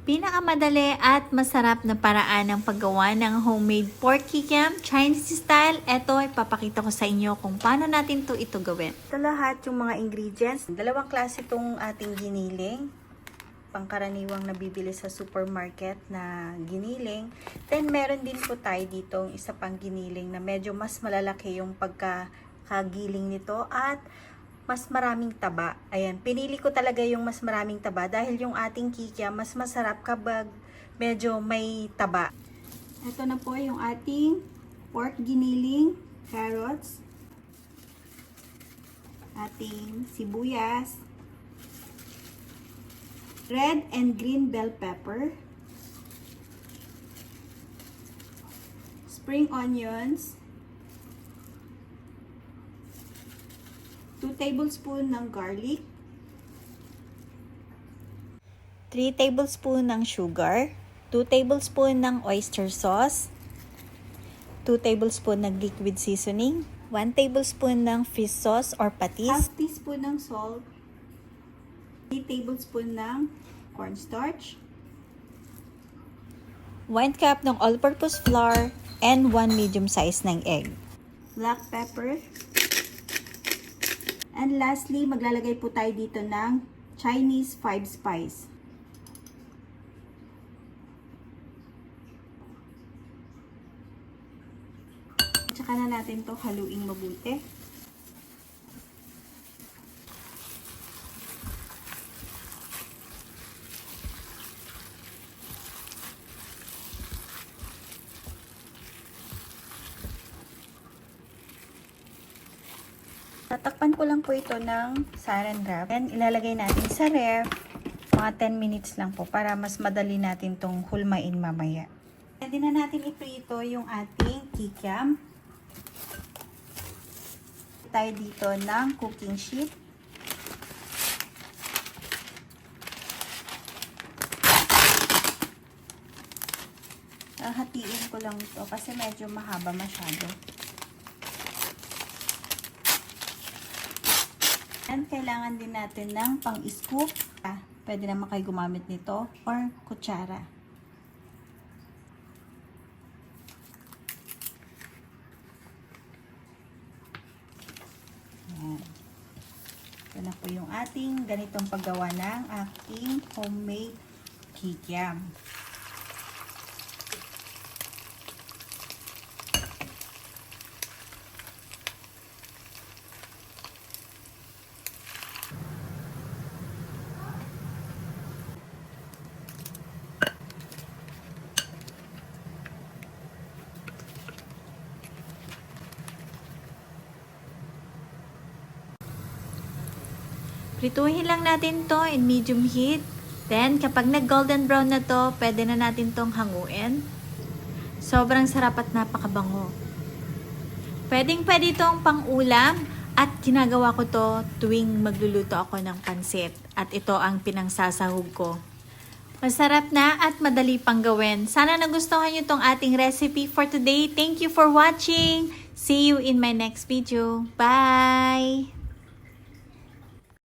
Pinakamadali at masarap na paraan ng paggawa ng homemade pork kikiam, Chinese style. Ito, ipapakita ko sa inyo kung paano natin ito gawin. Ito lahat yung mga ingredients. Dalawang klase itong ating giniling. Pangkaraniwang nabibili sa supermarket na giniling. Then, meron din po tayo dito isa pang giniling na medyo mas malalaki yung pagkakagiling nito at mas maraming taba. Ayan, pinili ko talaga yung mas maraming taba dahil yung ating kikiam mas masarap kapag medyo may taba. Ito na po yung ating pork giniling, carrots, ating sibuyas, red and green bell pepper, spring onions, 2 tablespoon ng garlic, 3 tablespoon ng sugar, 2 tablespoon ng oyster sauce, 2 tablespoon ng liquid seasoning, 1 tablespoon ng fish sauce or patis, half teaspoon ng salt, 3 tablespoon ng cornstarch, 1 cup ng all-purpose flour, and 1 medium size ng egg, black pepper. And lastly, maglalagay po tayo dito ng Chinese 5 spice. Tsaka na natin to haluing mabuti. Tatakpan ko lang po ito ng saran wrap. And ilalagay natin sa ref. Mga 10 minutes lang po para mas madali natin itong hulmain mamaya. Pwede na natin iprito yung ating kikiam. Tayo dito ng cooking sheet. Hatiin ko lang ito kasi medyo mahaba masyado. And kailangan din natin ng pang-scoop. Pwede naman kayo gumamit nito or kutsara. Ayan. Ito na po yung ating ganitong paggawa ng aking homemade kikiam. Prituhin lang natin to in medium heat. Then, kapag nag-golden brown na to, pwede na natin tong hanguin. Sobrang sarap at napakabango. Pwedeng-pwede itong pang-ulam at ginagawa ko to tuwing magluluto ako ng pansit. At ito ang pinangsasahog ko. Masarap na at madali pang gawin. Sana nagustuhan nyo tong ating recipe for today. Thank you for watching. See you in my next video. Bye!